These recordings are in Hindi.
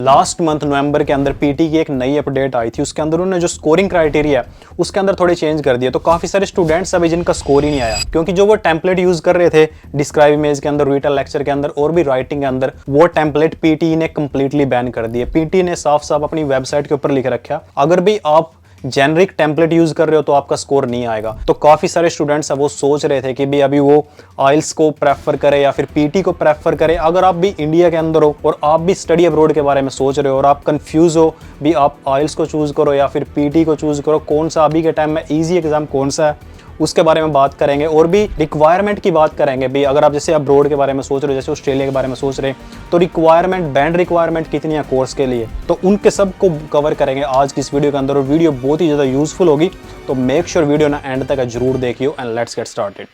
लास्ट मंथ नवंबर के अंदर पीटी की एक नई अपडेट आई थी, उसके अंदर उन्होंने जो स्कोरिंग क्राइटेरिया है उसके अंदर थोड़े चेंज कर दिए। तो काफी सारे स्टूडेंट्स अभी जिनका स्कोर ही नहीं आया, क्योंकि जो वो टेम्पलेट यूज कर रहे थे डिस्क्राइब इमेज के अंदर, रिटल लेक्चर के अंदर और भी राइटिंग के अंदर, वो टेम्पलेट पीटी ने कंप्लीटली बैन कर दिए। पीटी ने साफ साफ अपनी वेबसाइट के ऊपर लिख रखा, अगर भी आप जेनरिक टेम्पलेट यूज कर रहे हो तो आपका स्कोर नहीं आएगा। तो काफी सारे स्टूडेंट्स अब वो सोच रहे थे कि भी अभी वो आइल्स को प्रेफर करे या फिर पीटी को प्रेफर करे। अगर आप भी इंडिया के अंदर हो और आप भी स्टडी अब्रॉड के बारे में सोच रहे हो और आप कंफ्यूज हो भी आप आइल्स को चूज करो या फिर पीटी को चूज करो, कौन सा अभी के टाइम में ईजी एग्जाम कौन सा है, उसके बारे में बात करेंगे। और भी रिक्वायरमेंट की बात करेंगे भी, अगर आप जैसे अब्रॉड के बारे में सोच रहे हो, जैसे ऑस्ट्रेलिया के बारे में सोच रहे हैं, तो रिक्वायरमेंट, बैंड रिक्वायरमेंट कितनी है कोर्स के लिए, तो उनके सब को कवर करेंगे आज की इस वीडियो के अंदर। और वीडियो बहुत ही ज़्यादा यूजफुल होगी, तो मेक श्योर वीडियो ना एंड तक जरूर देखियो। And let's get started.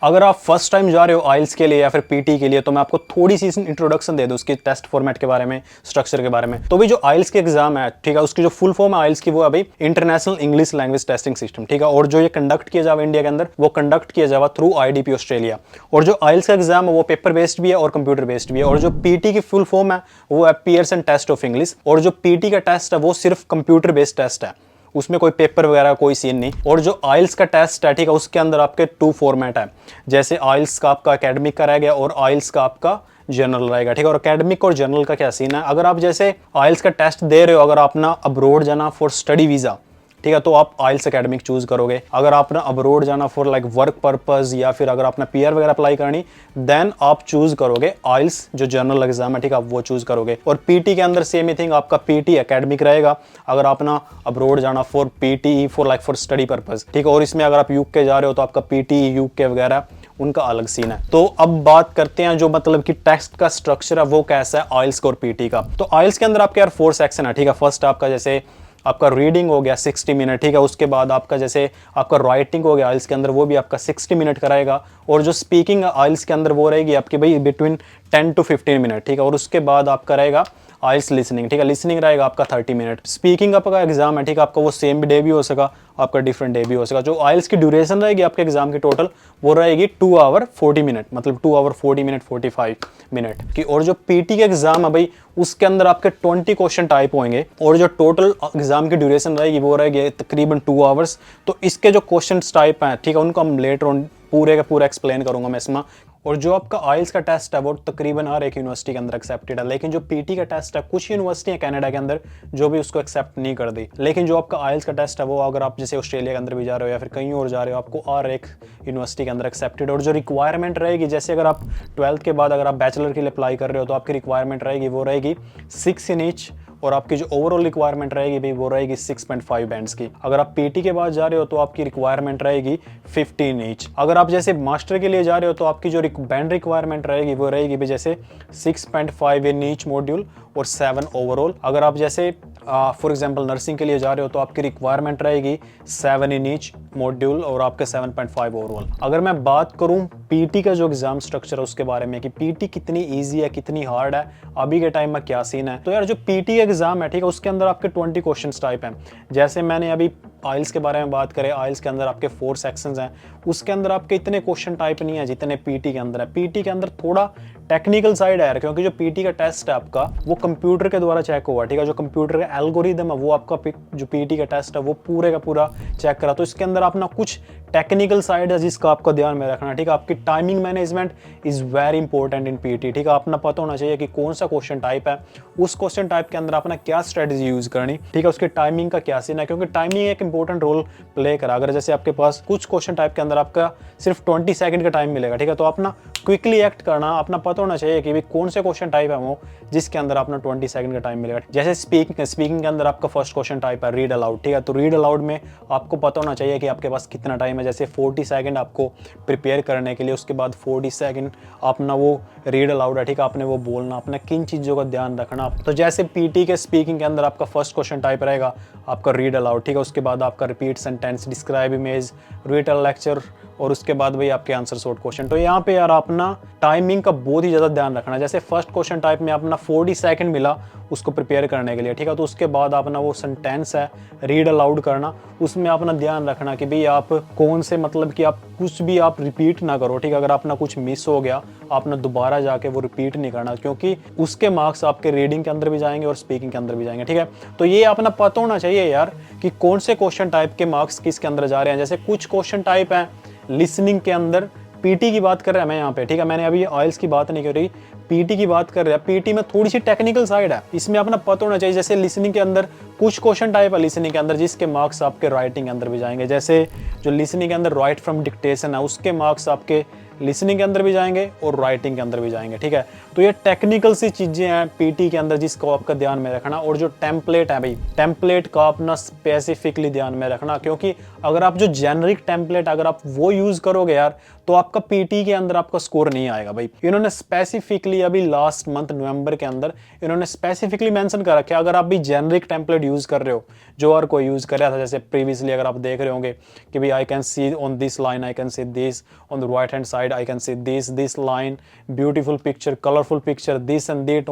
अगर आप फर्स्ट टाइम जा रहे हो आइल्स के लिए या फिर पीटी के लिए, तो मैं आपको थोड़ी सी इंट्रोडक्शन दे दूं उसकी टेस्ट फॉर्मेट के बारे में, स्ट्रक्चर के बारे में। तो भी जो आइल्स के एग्जाम है, ठीक है, उसकी जो फुल फॉर्म है आइल्स की, वो अभी international English language testing system, ठीक है। और जो ये कंडक्ट किया जाएगा इंडिया के अंदर, वो कंडक्ट किया जाएगा थ्रू आईडीपी ऑस्ट्रेलिया। और जो आइल्स का एग्जाम है वो पेपर बेस्ड भी है और कंप्यूटर बेस्ड भी है। और जो पीटी की फुल फॉर्म है वो है पियर्सन टेस्ट ऑफ इंग्लिश। और जो पीटी का टेस्ट है वो सिर्फ कंप्यूटर बेस्ड टेस्ट है, उसमें कोई पेपर वगैरह कोई सीन नहीं। और जो आइल्स का टेस्ट है, ठीक है, उसके अंदर आपके 2 फॉर्मेट है। जैसे आइल्स का आपका एकेडमिक का रहेगा और आइल्स का आपका जनरल रहेगा, ठीक है। और एकेडमिक और जनरल का क्या सीन है, अगर आप जैसे आइल्स का टेस्ट दे रहे हो, अगर आप ना अब्रॉड जाना फॉर स्टडी वीजा, ठीक है, तो आप आइल्स एकेडमिक चूज करोगे। अगर आपने अब्रॉड जाना फॉर लाइक वर्क पर्पस या फिर अगर आपने पीआर वगैरह अप्लाई करनी, देन आप चूज करोगे आइल्स जो जनरल एग्जाम है, ठीक है, आप वो चूज करोगे। और पीटी के अंदर सेम ही थिंग, आपका पीटी एकेडमिक रहेगा अगर आप ना अब्रॉड जाना for PT for like for study purpose, ठीक है। और इसमें अगर आप यूके जा रहे हो तो आपका पीटी यूके वगैरह उनका अलग सीन है। तो अब बात करते हैं जो मतलब कि टेक्स्ट का स्ट्रक्चर है वो कैसा है आइल्स और पीटी का। तो आइल्स के अंदर आपके यार 4 सेक्शन है, ठीक है। फर्स्ट आपका जैसे आपका रीडिंग हो गया 60 मिनट, ठीक है। उसके बाद आपका जैसे आपका राइटिंग हो गया आइल्स के अंदर, वो भी आपका 60 मिनट कराएगा। और जो स्पीकिंग आइल्स के अंदर वो रहेगी आपकी भाई बिटवीन 10 to 15 मिनट, ठीक है। और उसके बाद आपका रहेगा आइल्स लिसनिंग, ठीक है, लिसनिंग रहेगा आपका 30 मिनट। स्पीकिंग आपका एग्जाम है, ठीक है, आपका वो सेम डे भी हो सका, आपका डिफरेंट डे भी हो सका। जो आइल्स की ड्यूरेशन रहेगी आपके एग्जाम की टोटल, वो रहेगी 2 आवर 40 मिनट, मतलब 2 आवर 40 मिनट 45 मिनट की। और जो पीटी के एग्जाम है भाई, उसके अंदर आपके 20 क्वेश्चन टाइप होंगे और जो टोटल एग्जाम की ड्यूरेशन रहेगी वो रहेगी तकरीबन 2 आवर्स। तो इसके जो क्वेश्चन टाइप हैं, ठीक है, उनको हम लेटर ऑन पूरे का पूरा एक्सप्लेन करूंगा मैं इसमें। और जो आपका आइल्स का टेस्ट है वो तकरीबन हर एक यूनिवर्सिटी के अंदर एक्सेप्टेड है, लेकिन जो पीटी का टेस्ट है कुछ यूनिवर्सिटी है कनाडा के अंदर जो भी उसको एक्सेप्ट नहीं कर दी। लेकिन जो आपका आइल्स का टेस्ट है वो अगर आप जैसे ऑस्ट्रेलिया के अंदर भी जा रहे हो या फिर कहीं और जा रहे हो, आपको हर एक यूनिवर्सिटी के अंदर एक्सेप्टेड। और जो रिक्वायरमेंट रहेगी, जैसे अगर आप 12th के बाद अगर आप बैचलर के लिए अप्लाई कर रहे हो तो आपकी रिक्वायरमेंट रहेगी वो रहेगी 6 इन ईच। और आपकी जो ओवरऑल रिक्वायरमेंट रहेगी भाई वो रहेगी 6.5 बैंड्स की। अगर आप पीटी के बाद जा रहे हो तो आपकी रिक्वायरमेंट रहेगी 15 ईच। अगर आप जैसे मास्टर के लिए जा रहे हो तो आपकी जो बैंड रिक्वायरमेंट रहेगी वो रहेगी भी जैसे 6.5 इन ईच मॉड्यूल और 7 ओवरऑल। अगर आप जैसे फॉर एग्जांपल नर्सिंग के लिए जा रहे हो तो आपकी रिक्वायरमेंट रहेगी 7 इन ईच मॉड्यूल और आपके 7.5 ओवरऑल। अगर मैं बात करूं पीटी का जो एग्जाम स्ट्रक्चर है उसके बारे में कि पीटी कितनी इजी है कितनी हार्ड है, अभी के टाइम में क्या सीन है, तो यार जो पीटी एग्जाम है, ठीक है, उसके अंदर आपके 20 क्वेश्चन टाइप हैं। जैसे मैंने अभी आइल्स के बारे में बात करें, आइल्स के अंदर आपके 4 सेक्शंस हैं, उसके अंदर आपके इतने क्वेश्चन टाइप नहीं है जितने पीटी के अंदर है। पीटी के अंदर थोड़ा टेक्निकल साइड है यार, क्योंकि जो पीटी का टेस्ट है आपका वो कंप्यूटर के द्वारा चेक हुआ, ठीक है। जो कंप्यूटर का एल्गोरिदम है वो आपका जो पीटी का टेस्ट है वो पूरे का पूरा चेक करा। तो इसके अंदर अपना कुछ टेक्निकल साइड है जिसका आपको ध्यान में रखना, ठीक है। आपकी timing management is very important in PT, ठीक है। अपना पता होना चाहिए कि कौन सा क्वेश्चन टाइप है, उस क्वेश्चन टाइप के अंदर अपना क्या स्ट्रेटेजी यूज करनी, ठीक है, उसके टाइमिंग का क्या सीन है, क्योंकि टाइमिंग एक इंपॉर्टेंट रोल प्ले करा। अगर जैसे आपके पास कुछ क्वेश्चन टाइप के अंदर आपका सिर्फ 20 सेकंड का टाइम मिलेगा, ठीक है, तो अपना क्विकली एक्ट करना, अपना पता होना चाहिए कि कौन से क्वेश्चन टाइप है वो जिसके अंदर अपना 20 सेकंड का टाइम मिलेगा। जैसे स्पीकिंग के अंदर आपका फर्स्ट क्वेश्चन टाइप है रीड अलाउड, ठीक है, तो रीड अलाउड में आपको पता होना चाहिए कि आपके पास कितना टाइम है। जैसे 40 सेकंड आपको प्रिपेयर करने के लिए, उसके बाद 40 सेकंड अपना वो रीड अलाउड है, ठीक है, आपने वो बोलना, अपना किन चीज़ों का ध्यान रखना। तो जैसे पीटी के स्पीकिंग के अंदर आपका फर्स्ट क्वेश्चन टाइप रहेगा आपका रीड अलाउड, ठीक है, उसके बाद आपका repeat sentence, describe image, रिटल lecture और उसके बाद भाई आपके आंसर शॉर्ट क्वेश्चन। तो यहाँ पे यार अपना टाइमिंग का बहुत ही ज़्यादा ध्यान रखना। जैसे फर्स्ट क्वेश्चन टाइप में अपना 40 सेकंड मिला उसको प्रिपेयर करने के लिए, ठीक है। तो उसके बाद अपना वो सेंटेंस है रीड अलाउड करना, उसमें अपना ध्यान रखना कि भाई आप कौन से मतलब कि आप कुछ भी आप रिपीट ना करो, ठीक है। अगर अपना कुछ मिस हो गया आपने दोबारा जाके वो रिपीट नहीं करना, क्योंकि उसके मार्क्स आपके रीडिंग के अंदर भी जाएंगे और स्पीकिंग के अंदर भी जाएंगे, ठीक है। तो ये अपना पता होना चाहिए यार कि कौन से क्वेश्चन टाइप के मार्क्स किसके अंदर जा रहे हैं। जैसे कुछ क्वेश्चन टाइप है लिसनिंग के अंदर, पीटी की बात कर रहा है मैं यहाँ पे, ठीक है। मैंने अभी आइल्स की बात नहीं करी, पीटी की बात कर रहा है। पीटी में थोड़ी सी टेक्निकल साइड है, इसमें अपना पता होना चाहिए। जैसे लिसनिंग के अंदर कुछ क्वेश्चन टाइप है लिसनिंग के अंदर जिसके मार्क्स आपके राइटिंग के अंदर भी जाएंगे। जैसे जो लिसनिंग के अंदर राइट फ्रॉम डिक्टेशन है उसके मार्क्स आपके लिसनिंग के अंदर भी जाएंगे और राइटिंग के अंदर भी जाएंगे, ठीक है। तो ये टेक्निकल सी चीजें हैं पीटी के अंदर जिसको आपका ध्यान में रखना। और जो टेम्पलेट है भाई, टेम्पलेट का अपना स्पेसिफिकली ध्यान में रखना, क्योंकि अगर आप जो जेनरिक टेम्पलेट अगर आप वो यूज करोगे यार तो आपका पीटी के अंदर आपका स्कोर नहीं आएगा भाई। इन्होंने स्पेसिफिकली अभी लास्ट मंथ नवंबर के अंदर इन्होंने स्पेसिफिकली मेंशन कर रखा है, अगर आप भी जेनरिक टेम्पलेट यूज कर रहे हो जो और कोई यूज कर रहा था, जैसे प्रीवियसली अगर आप देख रहे होंगे कि भाई I can see on this line, I can see this on the right hand side, I can see this line, beautiful picture, colourful picture, this and that,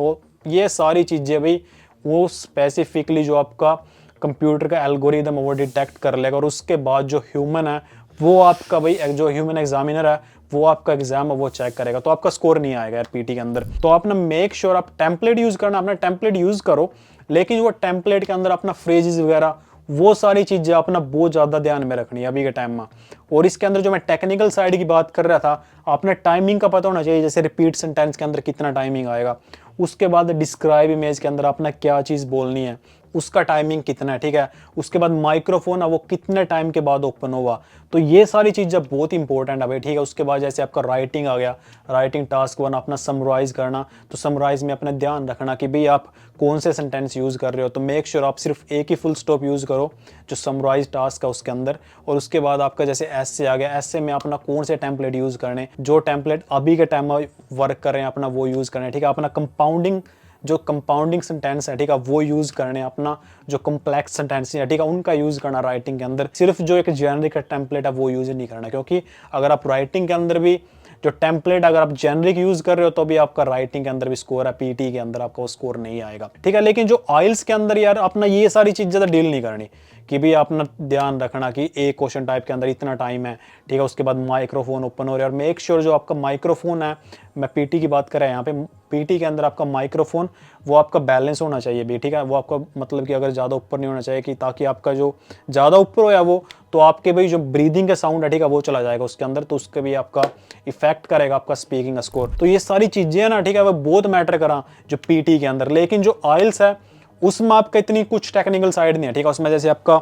ये सारी चीजें भाई वो स्पेसिफिकली जो आपका कंप्यूटर का एल्गोरिदम वो डिटेक्ट कर लेगा। और उसके बाद जो ह्यूमन है वो आपका भाई जो ह्यूमन एग्जामिनर है वो आपका एग्जाम है वो चेक करेगा, तो आपका स्कोर नहीं आएगा यार पीटी के अंदर। तो अपना मेक श्योर आप टेम्पलेट यूज करना, अपना टेम्पलेट यूज करो, लेकिन वो टेम्पलेट के अंदर अपना फ्रेजेस वगैरह वो सारी चीजें अपना बहुत ज्यादा ध्यान में रखनी है अभी के टाइम में। और इसके अंदर जो मैं टेक्निकल साइड की बात कर रहा था, आपने टाइमिंग का पता होना चाहिए। जैसे रिपीट सेंटेंस के अंदर कितना टाइमिंग आएगा, उसके बाद डिस्क्राइब इमेज के अंदर अपना क्या चीज बोलनी है उसका टाइमिंग कितना है, ठीक है। उसके बाद माइक्रोफोन है वो कितने टाइम के बाद ओपन होगा, तो ये सारी चीजें बहुत इंपॉर्टेंट है भाई, ठीक है। उसके बाद जैसे आपका राइटिंग आ गया, राइटिंग टास्क 1 अपना समराइज करना, तो समराइज में अपना ध्यान रखना कि भाई आप कौन से सेंटेंस यूज कर रहे हो, तो मेक श्योर आप सिर्फ एक ही फुल स्टॉप यूज करो जो समराइज टास्क है उसके अंदर। और उसके बाद आपका जैसे एसे आ गया, एसे में अपना कौन से टेम्पलेट यूज करने, जो टेम्पलेट अभी के टाइम में वर्क कर रहे हैं अपना वो यूज करने, ठीक है। अपना कंपाउंडिंग जो कंपाउंडिंग सेंटेंस है, ठीक है, वो यूज करने, अपना जो कॉम्प्लेक्स सेंटेंस है, ठीक है, उनका यूज करना राइटिंग के अंदर। सिर्फ जो एक जेनरिक टेम्पलेट है वो यूज नहीं करना, क्योंकि अगर आप राइटिंग के अंदर भी जो टेम्पलेट अगर आप जेनरिक यूज कर रहे हो तो भी आपका राइटिंग के अंदर भी स्कोर है, पीटी के अंदर आपका वो स्कोर नहीं आएगा, ठीक है। लेकिन जो आइल्स के अंदर यार अपना ये सारी चीज ज्यादा डील नहीं करनी कि भी अपना ध्यान रखना कि एक क्वेश्चन टाइप के अंदर इतना टाइम है, ठीक है। उसके बाद माइक्रोफोन ओपन हो रहा है, और मेक श्योर जो आपका माइक्रोफोन है, मैं पीटी की बात कर रहा है यहाँ पे, पीटी के अंदर आपका माइक्रोफोन वो आपका बैलेंस होना चाहिए भी, ठीक है। वो आपका मतलब कि अगर ज़्यादा ऊपर नहीं होना चाहिए कि ताकि आपका जो ज़्यादा ऊपर हो या वो तो आपके भाई जो ब्रीदिंग का साउंड है, ठीक है, वो चला जाएगा उसके अंदर, तो उसके भी आपका इफेक्ट करेगा आपका स्पीकिंग स्कोर। तो ये सारी चीज़ें ना, ठीक है, वो बहुत मैटर करा जो पीटी के अंदर। लेकिन जो आइल्स है उसमें आपका इतनी कुछ टेक्निकल साइड नहीं है, ठीक है। उसमें जैसे आपका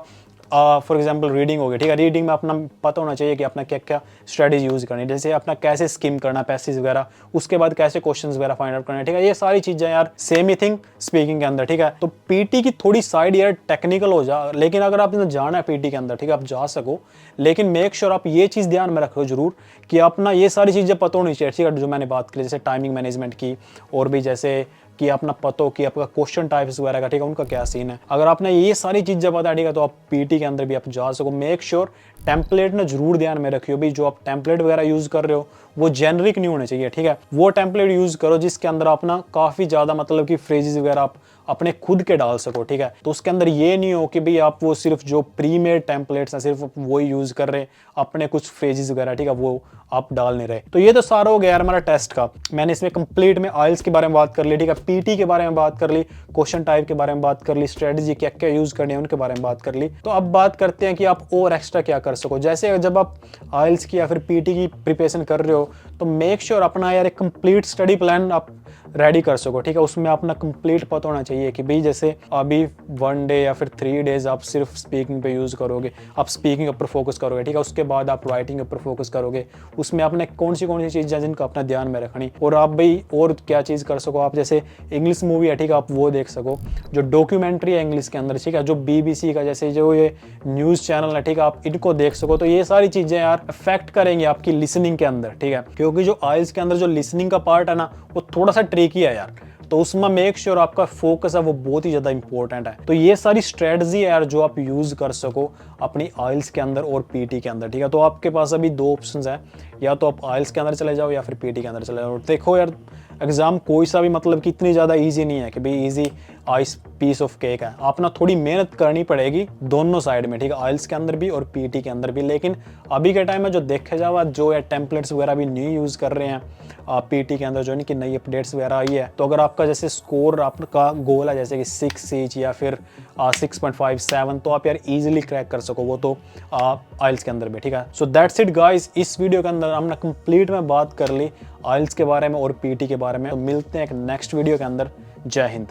फॉर एग्जाम्पल रीडिंग हो गई, ठीक है, रीडिंग में अपना पता होना चाहिए कि अपना क्या क्या स्ट्रेटेजी यूज करनी है, जैसे अपना कैसे स्किम करना पैसेज वगैरह, उसके बाद कैसे क्वेश्चंस वगैरह फाइंड आउट करना है, ठीक है। ये सारी चीजें यार सेम ही थिंग स्पीकिंग के अंदर, ठीक है। तो पीटी की थोड़ी साइड यार टेक्निकल हो जा, लेकिन अगर आप जाना है पीटी के अंदर, ठीक है, आप जा सको, लेकिन मेक श्योर आप ये चीज ध्यान में रखो जरूर कि अपना ये सारी चीजें पता होनी चाहिए, ठीक है, जो मैंने बात की जैसे टाइमिंग मैनेजमेंट की, और भी जैसे कि अपना पता हो कि आपका क्वेश्चन टाइप्स वगैरह का, ठीक है, उनका क्या सीन है। अगर आपने ये सारी चीजें पता, ठीक है, तो आप पीटी के अंदर भी आप जा सको। मेक श्योर टेम्पलेट ना जरूर ध्यान में रखियो भाई, जो आप टेम्पलेट वगैरह यूज कर रहे हो वो जेनरिक नहीं होने चाहिए, ठीक है। वो टेम्पलेट यूज करो जिसके अंदर अपना काफी ज्यादा मतलब कि फ्रेजेस वगैरह आप अपने खुद के डाल सको, ठीक है। तो उसके अंदर ये नहीं हो कि भाई आप वो सिर्फ जो प्री मेड टेम्पलेट्स हैं सिर्फ वो यूज कर रहे, अपने कुछ फ्रेजेस वगैरह, ठीक है, वो आप डाल नहीं रहे। तो ये तो सारा हो गया यार हमारा टेस्ट का। मैंने इसमें कंप्लीट में आइल्स के बारे में बात कर ली, ठीक है, पीटी के बारे में बात कर ली, क्वेश्चन टाइप के बारे में बात कर ली, स्ट्रेटेजी क्या क्या यूज करनी है उनके बारे में बात कर ली। तो अब बात करते हैं कि आप और एक्स्ट्रा क्या कर सको। जैसे जब आप आइल्स की या फिर पीटी की प्रिपरेशन कर रहे हो तो मेक श्योर अपना यार एक कंप्लीट स्टडी प्लान आप रेडी कर सको, ठीक है। उसमें अपना कंप्लीट पता होना चाहिए कि भाई जैसे अभी 1 डे या फिर 3 डेज आप सिर्फ स्पीकिंग पे यूज करोगे, आप स्पीकिंग ऊपर फोकस करोगे, ठीक है। उसके बाद आप राइटिंग ऊपर फोकस करोगे, उसमें आपने कौन सी चीज़ें जिनका अपना ध्यान में रखनी, और आप भाई और क्या चीज़ कर सको, आप जैसे इंग्लिश मूवी है, ठीक है, आप वो देख सको, जो डॉक्यूमेंट्री है इंग्लिश के अंदर, ठीक है, जो BBC का जैसे जो ये न्यूज़ चैनल है, ठीक है, आप इनको देख सको। तो ये सारी चीज़ें यार अफेक्ट करेंगी आपकी लिसनिंग के अंदर, ठीक है, क्योंकि जो आइल्स के अंदर जो लिसनिंग का पार्ट है ना वो थोड़ा सा ट्रिकी है यार, तो उसमें मेक श्योर आपका फोकस है वो बहुत ही ज़्यादा इंपॉर्टेंट है। तो ये सारी स्ट्रेटजी है यार जो आप यूज़ कर सको अपनी आइल्स के अंदर और पीटी के अंदर, ठीक है। तो आपके पास अभी दो ऑप्शंस है, या तो आप आइल्स के अंदर चले जाओ या फिर पीटी के अंदर चले जाओ। देखो यार एग्जाम कोई सा भी मतलब कि इतनी ज़्यादा ईजी नहीं है कि भाई easy as piece of cake है। आप ना थोड़ी मेहनत करनी पड़ेगी दोनों साइड में, ठीक है, आइल्स के अंदर भी और पीटी के अंदर भी। लेकिन अभी के टाइम में जो देखा जावा जो है टेम्पलेट्स वगैरह भी न्यू यूज़ कर रहे हैं पीटी के अंदर, जो है कि नई अपडेट्स वगैरह आई है। तो अगर आपका जैसे स्कोर आपका गोल है जैसे कि 6 ईच या फिर 6.57, तो आप यार इजीली क्रैक कर सको वो तो आइल्स के अंदर भी, ठीक है। सो दैट्स इट गाइस, इस वीडियो के अंदर हमने कंप्लीट में बात कर ली आइल्स के बारे में और पीटी के बारे में। तो मिलते हैं एक नेक्स्ट वीडियो के अंदर। जय हिंद।